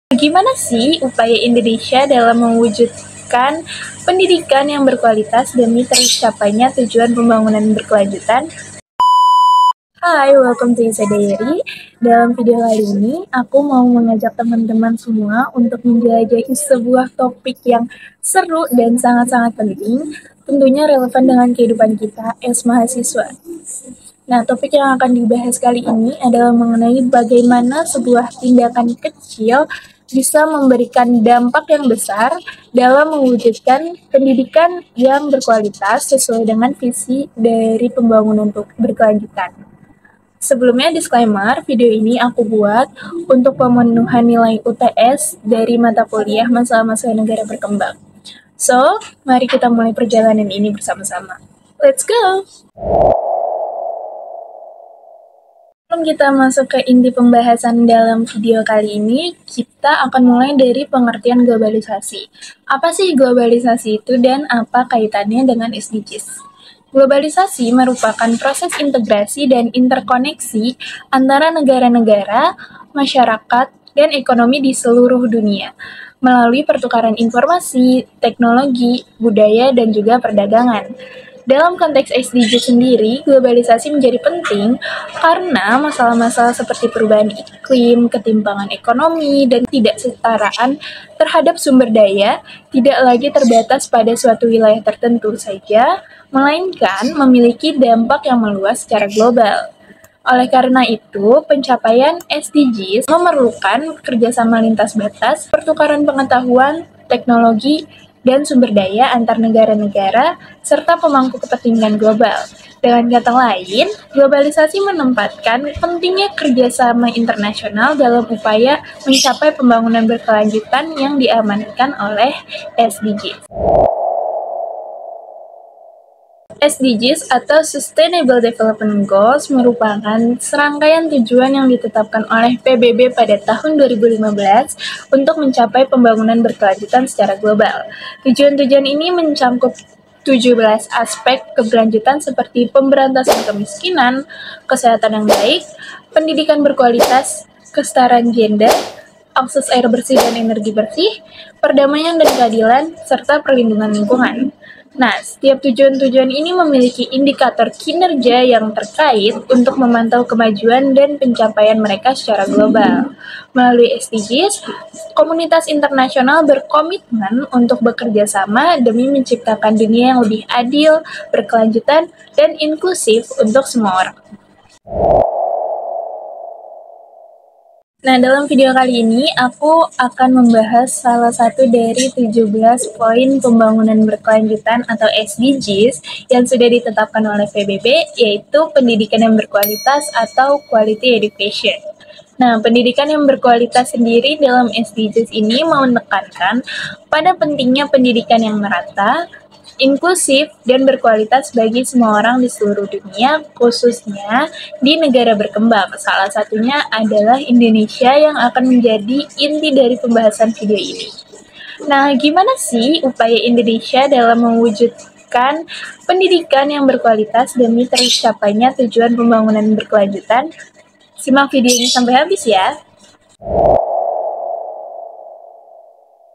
Gimana sih upaya Indonesia dalam mewujudkan pendidikan yang berkualitas demi tercapainya tujuan pembangunan berkelanjutan? Hai, welcome to Isa Diary. Dalam video kali ini, aku mau mengajak teman-teman semua untuk menjelajahi sebuah topik yang seru dan sangat-sangat penting, tentunya relevan dengan kehidupan kita as mahasiswa. Nah, topik yang akan dibahas kali ini adalah mengenai bagaimana sebuah tindakan kecil bisa memberikan dampak yang besar dalam mewujudkan pendidikan yang berkualitas sesuai dengan visi dari pembangunan berkelanjutan. Sebelumnya disclaimer, video ini aku buat untuk pemenuhan nilai UTS dari mata kuliah masalah-masalah negara berkembang. So, mari kita mulai perjalanan ini bersama-sama. Let's go! Sebelum kita masuk ke inti pembahasan dalam video kali ini, kita akan mulai dari pengertian globalisasi. Apa sih globalisasi itu dan apa kaitannya dengan SDGs? Globalisasi merupakan proses integrasi dan interkoneksi antara negara-negara, masyarakat, dan ekonomi di seluruh dunia melalui pertukaran informasi, teknologi, budaya, dan juga perdagangan. Dalam konteks SDG sendiri, globalisasi menjadi penting karena masalah-masalah seperti perubahan iklim, ketimpangan ekonomi, dan ketidaksetaraan terhadap sumber daya tidak lagi terbatas pada suatu wilayah tertentu saja, melainkan memiliki dampak yang meluas secara global. Oleh karena itu, pencapaian SDGs memerlukan kerjasama lintas batas, pertukaran pengetahuan, teknologi, dan sumber daya antar negara-negara, serta pemangku kepentingan global. Dengan kata lain, globalisasi menempatkan pentingnya kerjasama internasional dalam upaya mencapai pembangunan berkelanjutan yang diamanatkan oleh SDGs. SDGs atau Sustainable Development Goals merupakan serangkaian tujuan yang ditetapkan oleh PBB pada tahun 2015 untuk mencapai pembangunan berkelanjutan secara global. Tujuan-tujuan ini mencakup 17 aspek keberlanjutan seperti pemberantasan kemiskinan, kesehatan yang baik, pendidikan berkualitas, kesetaraan gender, akses air bersih dan energi bersih, perdamaian dan keadilan, serta perlindungan lingkungan. Nah, setiap tujuan-tujuan ini memiliki indikator kinerja yang terkait untuk memantau kemajuan dan pencapaian mereka secara global. Melalui SDGs, komunitas internasional berkomitmen untuk bekerja sama demi menciptakan dunia yang lebih adil, berkelanjutan, dan inklusif untuk semua orang. Nah, dalam video kali ini, aku akan membahas salah satu dari 17 poin pembangunan berkelanjutan atau SDGs yang sudah ditetapkan oleh PBB, yaitu pendidikan yang berkualitas atau quality education. Nah, pendidikan yang berkualitas sendiri dalam SDGs ini menekankan pada pentingnya pendidikan yang merata, inklusif, dan berkualitas bagi semua orang di seluruh dunia, khususnya di negara berkembang. Salah satunya adalah Indonesia yang akan menjadi inti dari pembahasan video ini. Nah, gimana sih upaya Indonesia dalam mewujudkan pendidikan yang berkualitas demi tercapainya tujuan pembangunan berkelanjutan? Simak video ini sampai habis ya.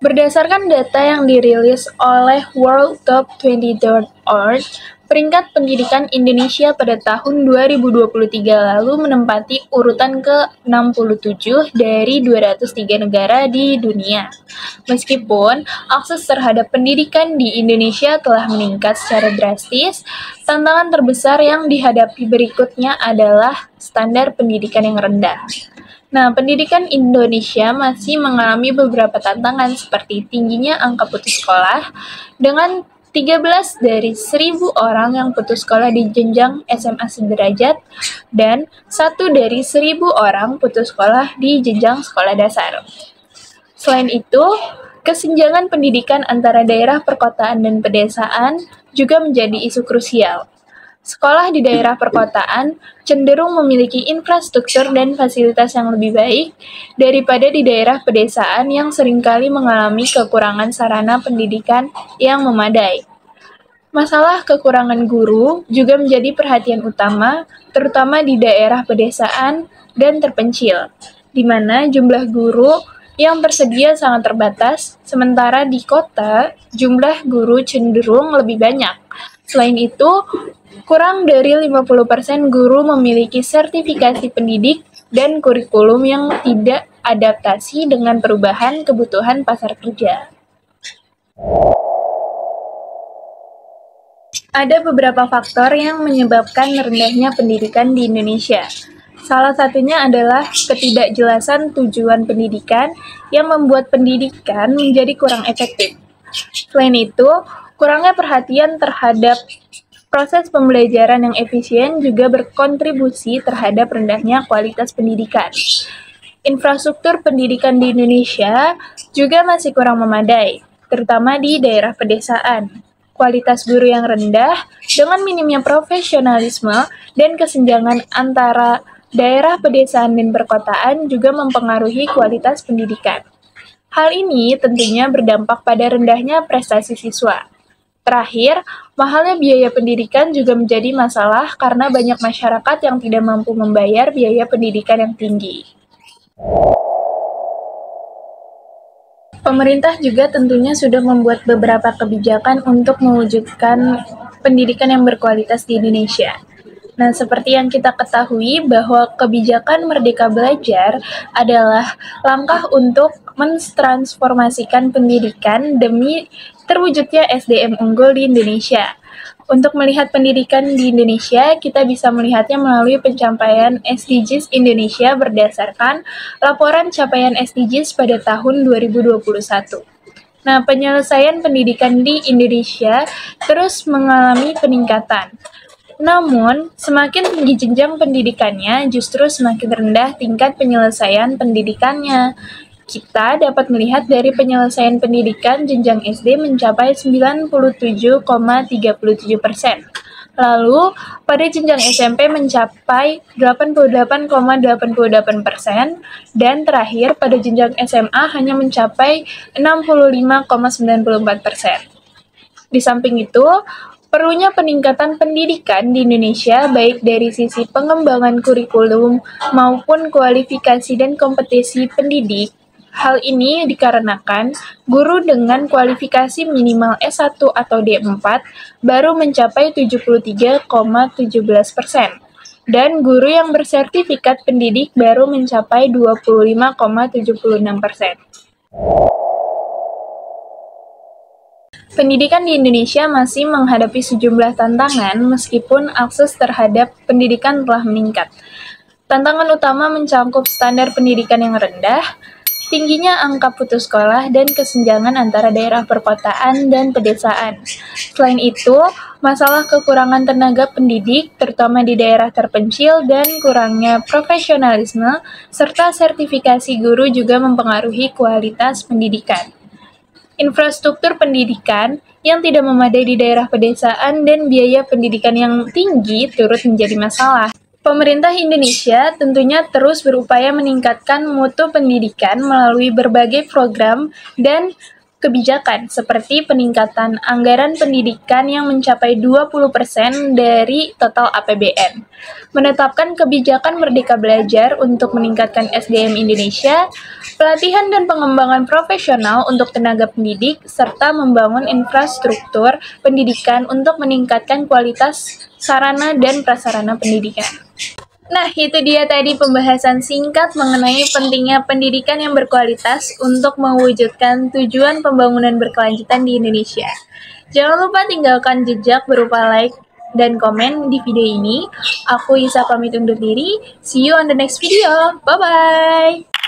Berdasarkan data yang dirilis oleh worldtop20.org, peringkat pendidikan Indonesia pada tahun 2023 lalu menempati urutan ke-67 dari 203 negara di dunia. Meskipun akses terhadap pendidikan di Indonesia telah meningkat secara drastis, tantangan terbesar yang dihadapi berikutnya adalah standar pendidikan yang rendah. Nah, pendidikan Indonesia masih mengalami beberapa tantangan seperti tingginya angka putus sekolah dengan 13 dari 1.000 orang yang putus sekolah di jenjang SMA sederajat dan 1 dari 1.000 orang putus sekolah di jenjang sekolah dasar. Selain itu, kesenjangan pendidikan antara daerah perkotaan dan pedesaan juga menjadi isu krusial. Sekolah di daerah perkotaan cenderung memiliki infrastruktur dan fasilitas yang lebih baik daripada di daerah pedesaan yang seringkali mengalami kekurangan sarana pendidikan yang memadai. Masalah kekurangan guru juga menjadi perhatian utama, terutama di daerah pedesaan dan terpencil, di mana jumlah guru yang tersedia sangat terbatas, sementara di kota jumlah guru cenderung lebih banyak. Selain itu, kurang dari 50% guru memiliki sertifikasi pendidik dan kurikulum yang tidak adaptasi dengan perubahan kebutuhan pasar kerja. Ada beberapa faktor yang menyebabkan rendahnya pendidikan di Indonesia. Salah satunya adalah ketidakjelasan tujuan pendidikan yang membuat pendidikan menjadi kurang efektif. Selain itu, kurangnya perhatian terhadap proses pembelajaran yang efisien juga berkontribusi terhadap rendahnya kualitas pendidikan. Infrastruktur pendidikan di Indonesia juga masih kurang memadai, terutama di daerah pedesaan. Kualitas guru yang rendah dengan minimnya profesionalisme dan kesenjangan antara daerah pedesaan dan perkotaan juga mempengaruhi kualitas pendidikan. Hal ini tentunya berdampak pada rendahnya prestasi siswa. Terakhir, mahalnya biaya pendidikan juga menjadi masalah karena banyak masyarakat yang tidak mampu membayar biaya pendidikan yang tinggi. Pemerintah juga tentunya sudah membuat beberapa kebijakan untuk mewujudkan pendidikan yang berkualitas di Indonesia. Nah, seperti yang kita ketahui bahwa kebijakan Merdeka Belajar adalah langkah untuk mentransformasikan pendidikan demi terwujudnya SDM unggul di Indonesia. Untuk melihat pendidikan di Indonesia, kita bisa melihatnya melalui pencapaian SDGs Indonesia berdasarkan laporan capaian SDGs pada tahun 2021. Nah, penyelesaian pendidikan di Indonesia terus mengalami peningkatan. Namun, semakin tinggi jenjang pendidikannya, justru semakin rendah tingkat penyelesaian pendidikannya. Kita dapat melihat dari penyelesaian pendidikan jenjang SD mencapai 97,37%. Lalu, pada jenjang SMP mencapai 88,88%, dan terakhir pada jenjang SMA hanya mencapai 65,94%. Di samping itu, perlunya peningkatan pendidikan di Indonesia baik dari sisi pengembangan kurikulum maupun kualifikasi dan kompetensi pendidik. Hal ini dikarenakan guru dengan kualifikasi minimal S1 atau D4 baru mencapai 73,17%, dan guru yang bersertifikat pendidik baru mencapai 25,76%. Pendidikan di Indonesia masih menghadapi sejumlah tantangan meskipun akses terhadap pendidikan telah meningkat. Tantangan utama mencakup standar pendidikan yang rendah, tingginya angka putus sekolah, dan kesenjangan antara daerah perkotaan dan pedesaan. Selain itu, masalah kekurangan tenaga pendidik, terutama di daerah terpencil, dan kurangnya profesionalisme, serta sertifikasi guru juga mempengaruhi kualitas pendidikan. Infrastruktur pendidikan yang tidak memadai di daerah pedesaan dan biaya pendidikan yang tinggi turut menjadi masalah. Pemerintah Indonesia tentunya terus berupaya meningkatkan mutu pendidikan melalui berbagai program dan kebijakan seperti peningkatan anggaran pendidikan yang mencapai 20% dari total APBN, menetapkan kebijakan Merdeka Belajar untuk meningkatkan SDM Indonesia, pelatihan dan pengembangan profesional untuk tenaga pendidik, serta membangun infrastruktur pendidikan untuk meningkatkan kualitas sarana dan prasarana pendidikan. Nah, itu dia tadi pembahasan singkat mengenai pentingnya pendidikan yang berkualitas untuk mewujudkan tujuan pembangunan berkelanjutan di Indonesia. Jangan lupa tinggalkan jejak berupa like dan komen di video ini. Aku Isa pamit undur diri. See you on the next video. Bye-bye!